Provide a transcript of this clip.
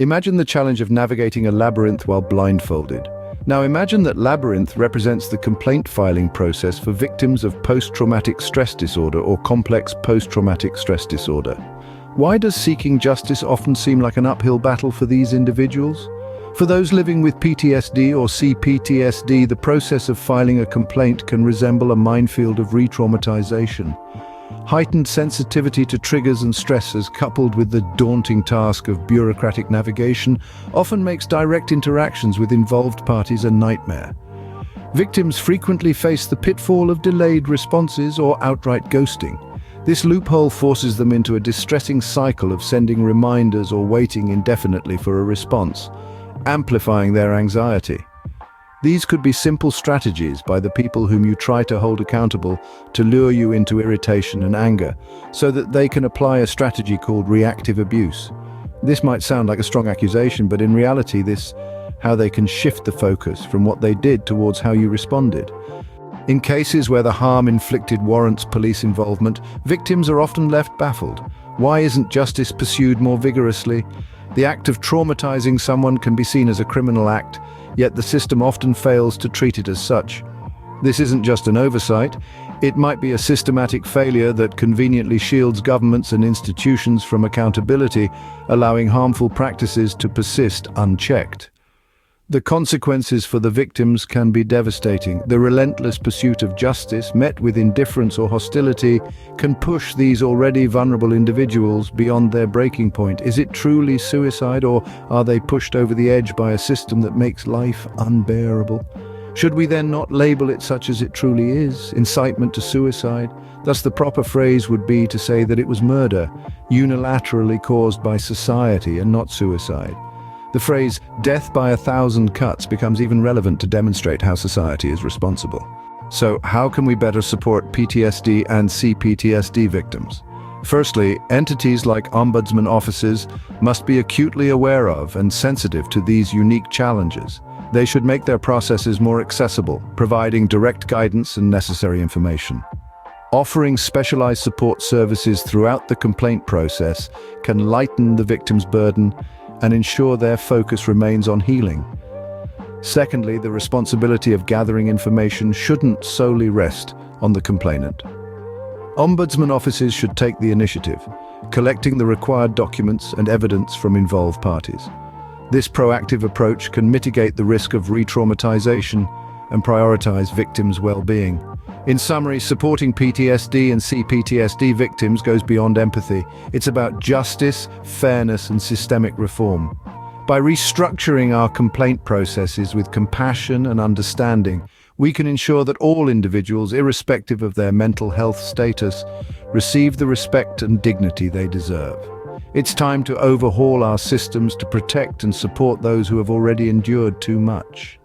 Imagine the challenge of navigating a labyrinth while blindfolded. Now imagine that labyrinth represents the complaint filing process for victims of post-traumatic stress disorder or complex post-traumatic stress disorder. Why does seeking justice often seem like an uphill battle for these individuals? For those living with PTSD or C-PTSD, the process of filing a complaint can resemble a minefield of re-traumatization. Heightened sensitivity to triggers and stressors, coupled with the daunting task of bureaucratic navigation, often makes direct interactions with involved parties a nightmare. Victims frequently face the pitfall of delayed responses or outright ghosting. This loophole forces them into a distressing cycle of sending reminders or waiting indefinitely for a response, amplifying their anxiety. These could be simple strategies by the people whom you try to hold accountable to lure you into irritation and anger, so that they can apply a strategy called reactive abuse. This might sound like a strong accusation, but in reality, how they can shift the focus from what they did towards how you responded. In cases where the harm inflicted warrants police involvement, victims are often left baffled. Why isn't justice pursued more vigorously? The act of traumatizing someone can be seen as a criminal act, yet the system often fails to treat it as such. This isn't just an oversight, it might be a systematic failure that conveniently shields governments and institutions from accountability, allowing harmful practices to persist unchecked. The consequences for the victims can be devastating. The relentless pursuit of justice, met with indifference or hostility, can push these already vulnerable individuals beyond their breaking point. Is it truly suicide, or are they pushed over the edge by a system that makes life unbearable? Should we then not label it such as it truly is, incitement to suicide? Thus the proper phrase would be to say that it was murder, unilaterally caused by society and not suicide. The phrase, death by 1,000 cuts, becomes even relevant to demonstrate how society is responsible. So, how can we better support PTSD and C-PTSD victims? Firstly, entities like ombudsman offices must be acutely aware of and sensitive to these unique challenges. They should make their processes more accessible, providing direct guidance and necessary information. Offering specialized support services throughout the complaint process can lighten the victim's burden and ensure their focus remains on healing. Secondly, the responsibility of gathering information shouldn't solely rest on the complainant. Ombudsman offices should take the initiative, collecting the required documents and evidence from involved parties. This proactive approach can mitigate the risk of re-traumatization and prioritize victims' well-being. In summary, supporting PTSD and C-PTSD victims goes beyond empathy. It's about justice, fairness, and systemic reform. By restructuring our complaint processes with compassion and understanding, we can ensure that all individuals, irrespective of their mental health status, receive the respect and dignity they deserve. It's time to overhaul our systems to protect and support those who have already endured too much.